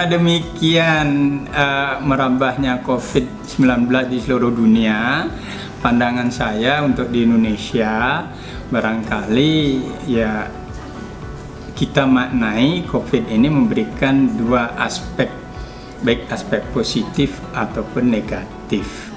demikian merambahnya COVID-19 di seluruh dunia, pandangan saya untuk di Indonesia barangkali ya kita maknai COVID ini memberikan dua aspek, baik aspek positif ataupun negatif.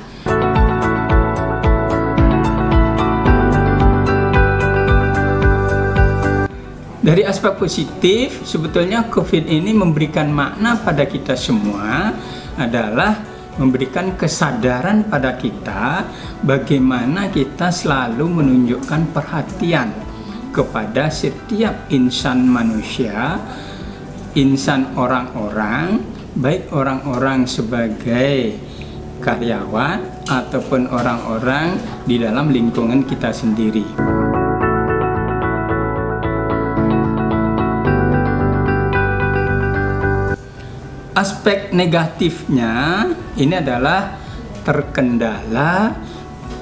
Dari aspek positif, sebetulnya COVID ini memberikan makna pada kita semua adalah memberikan kesadaran pada kita bagaimana kita selalu menunjukkan perhatian kepada setiap insan manusia, insan orang-orang, baik orang-orang sebagai karyawan ataupun orang-orang di dalam lingkungan kita sendiri. Aspek negatifnya ini adalah terkendala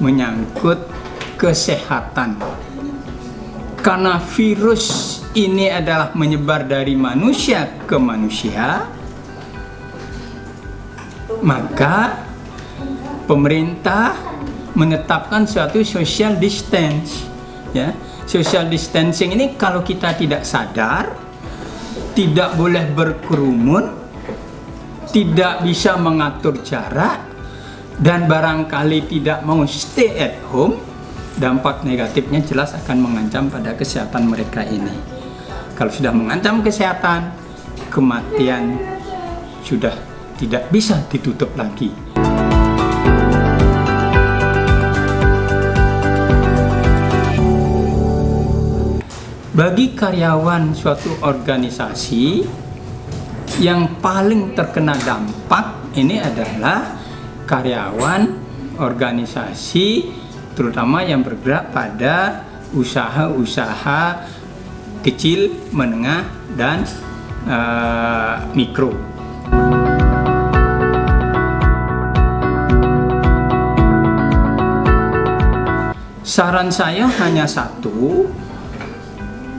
menyangkut kesehatan. Karena virus ini adalah menyebar dari manusia ke manusia, maka pemerintah menetapkan suatu social distance. Ya, social distancing ini kalau kita tidak sadar, tidak boleh berkerumun, tidak bisa mengatur jarak, dan barangkali tidak mau stay at home, dampak negatifnya jelas akan mengancam pada kesehatan mereka ini. Kalau sudah mengancam kesehatan, kematian sudah tidak bisa ditutup lagi. Bagi karyawan suatu organisasi, yang paling terkena dampak ini adalah karyawan organisasi, terutama yang bergerak pada usaha-usaha kecil, menengah, dan mikro. Saran saya hanya satu,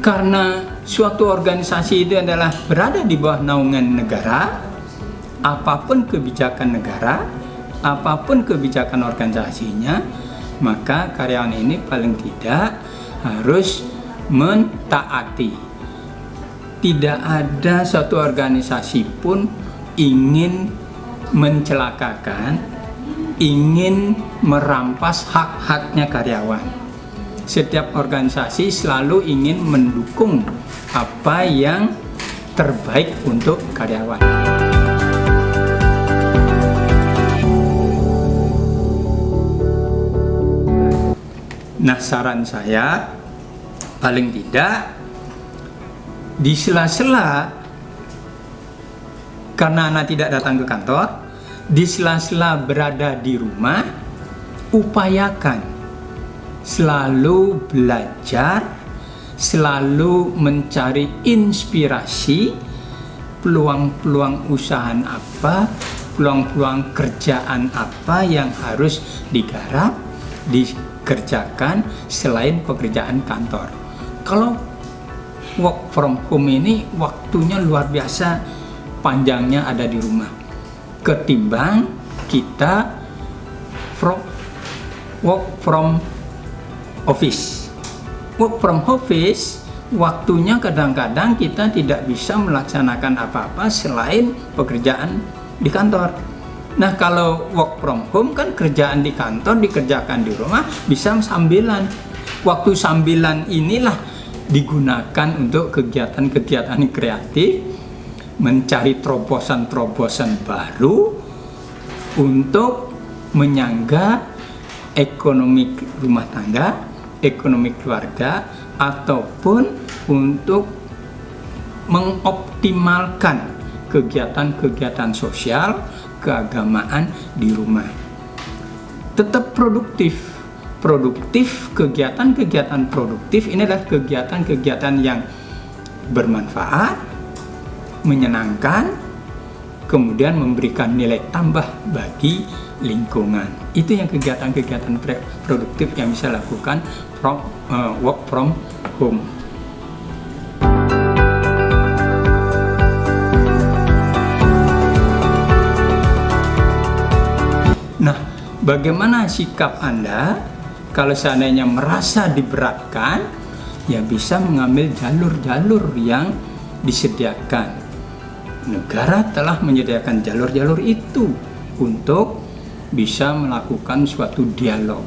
karena suatu organisasi itu adalah berada di bawah naungan negara, apapun kebijakan negara, apapun kebijakan organisasinya, maka karyawan ini paling tidak harus mentaati. Tidak ada suatu organisasi pun ingin mencelakakan, ingin merampas hak-haknya karyawan. Setiap organisasi selalu ingin mendukung apa yang terbaik untuk karyawan. Nah, saran saya paling tidak di sela-sela, karena Anda tidak datang ke kantor, di sela-sela berada di rumah, upayakan selalu belajar, selalu mencari inspirasi, peluang-peluang usaha apa, peluang-peluang kerjaan apa yang harus digarap, dikerjakan selain pekerjaan kantor. Kalau work from home ini waktunya luar biasa panjangnya ada di rumah, ketimbang kita work from office. Work from office, waktunya kadang-kadang kita tidak bisa melaksanakan apa-apa selain pekerjaan di kantor. Nah, kalau work from home kan kerjaan di kantor dikerjakan di rumah, bisa sambilan. Waktu sambilan inilah digunakan untuk kegiatan-kegiatan kreatif, mencari terobosan-terobosan baru untuk menyangga ekonomi rumah tangga, ekonomi keluarga, ataupun untuk mengoptimalkan kegiatan-kegiatan sosial, keagamaan di rumah. Tetap produktif, kegiatan-kegiatan produktif ini adalah kegiatan-kegiatan yang bermanfaat, menyenangkan, kemudian memberikan nilai tambah bagi lingkungan. Itu yang kegiatan-kegiatan produktif yang bisa lakukan work from home. bagaimana sikap Anda kalau seandainya merasa diberatkan, ya bisa mengambil jalur-jalur yang disediakan. Negara telah menyediakan jalur-jalur itu untuk bisa melakukan suatu dialog.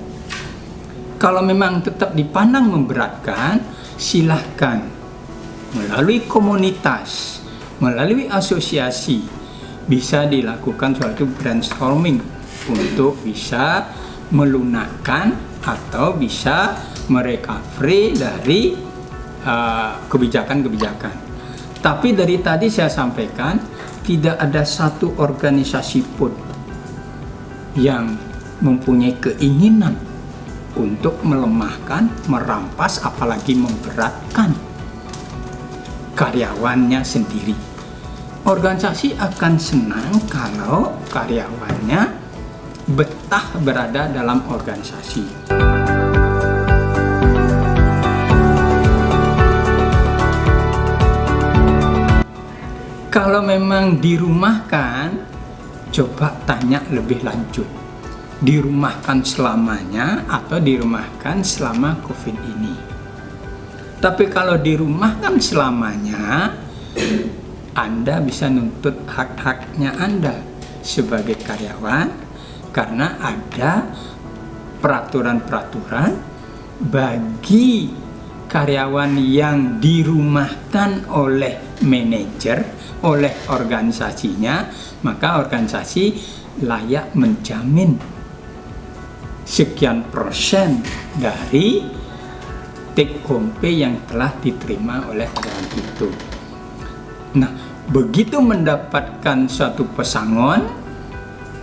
Kalau memang tetap dipandang memberatkan, silahkan melalui komunitas, melalui asosiasi, bisa dilakukan suatu brainstorming untuk bisa melunakkan atau bisa merecovery dari kebijakan-kebijakan. Tapi dari tadi saya sampaikan, tidak ada satu organisasi pun yang mempunyai keinginan untuk melemahkan, merampas, apalagi memberatkan karyawannya sendiri. Organisasi akan senang kalau karyawannya betah berada dalam organisasi. Kalau memang dirumahkan, coba tanya lebih lanjut. Dirumahkan selamanya atau dirumahkan selama COVID ini. Tapi kalau dirumahkan selamanya, Anda bisa nuntut hak-haknya Anda sebagai karyawan karena ada peraturan-peraturan bagi karyawan yang dirumahkan oleh manajer, oleh organisasinya, maka organisasi layak menjamin sekian persen dari take home pay yang telah diterima oleh karyawan itu. Nah, begitu mendapatkan suatu pesangon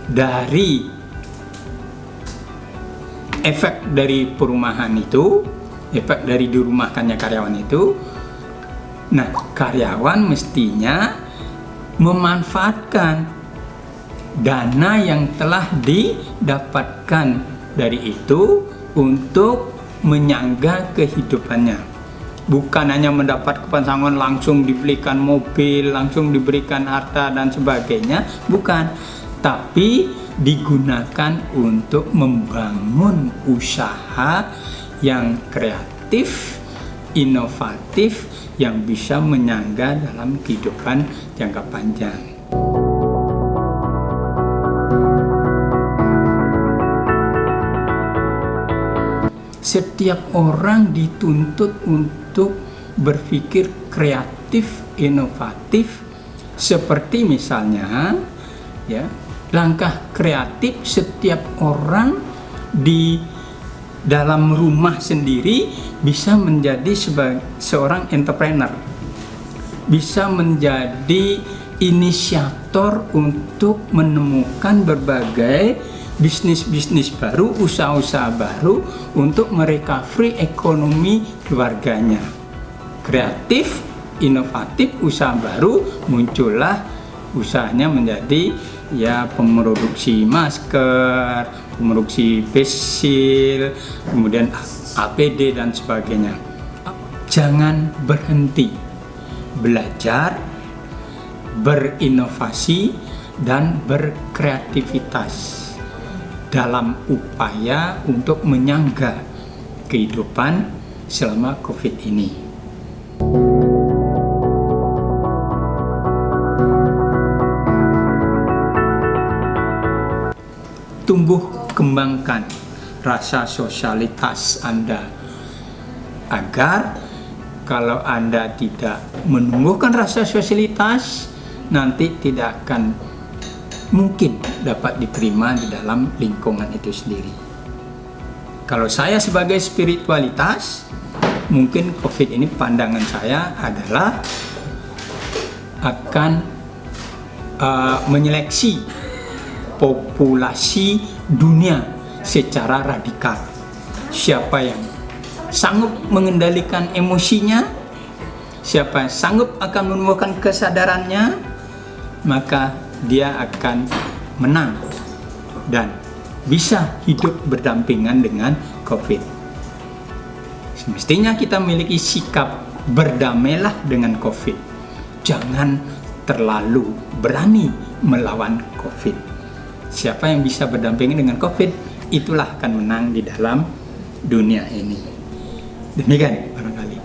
dari efek dari perumahan itu, efek dari dirumahkannya karyawan itu, nah karyawan mestinya memanfaatkan dana yang telah didapatkan dari itu untuk menyangga kehidupannya. Bukan hanya mendapat pesangon langsung dibelikan mobil, langsung diberikan harta dan sebagainya, bukan. Tapi digunakan untuk membangun usaha yang kreatif, inovatif, yang bisa menyangga dalam kehidupan jangka panjang. Setiap orang dituntut untuk berpikir kreatif, inovatif, seperti misalnya, ya, langkah kreatif setiap orang di dalam rumah sendiri bisa menjadi seorang entrepreneur, bisa menjadi inisiator untuk menemukan berbagai bisnis-bisnis baru, usaha-usaha baru untuk merecovery ekonomi keluarganya. Kreatif, inovatif, usaha baru, muncullah usahanya menjadi ya pemroduksi masker, pemroduksi face shield, kemudian APD dan sebagainya. Jangan berhenti belajar, berinovasi dan berkreativitas dalam upaya untuk menyangga kehidupan selama COVID ini. Tumbuh kembangkan rasa sosialitas Anda agar kalau Anda tidak menumbuhkan rasa sosialitas, nanti tidak akan mungkin dapat diterima di dalam lingkungan itu sendiri. Kalau saya sebagai spiritualitas, mungkin COVID ini pandangan saya adalah akan menyeleksi populasi dunia secara radikal. Siapa yang sanggup mengendalikan emosinya, siapa yang sanggup akan menumbuhkan kesadarannya, maka dia akan menang dan bisa hidup berdampingan dengan COVID. Semestinya kita memiliki sikap berdamailah dengan COVID. Jangan terlalu berani melawan COVID. siapa yang bisa berdampingan dengan COVID, itulah akan menang di dalam dunia ini. Demikian barangkali.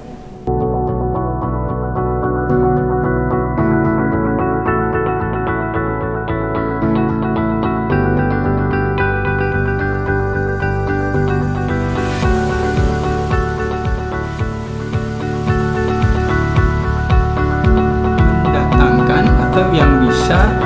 Mendatangkan atau yang bisa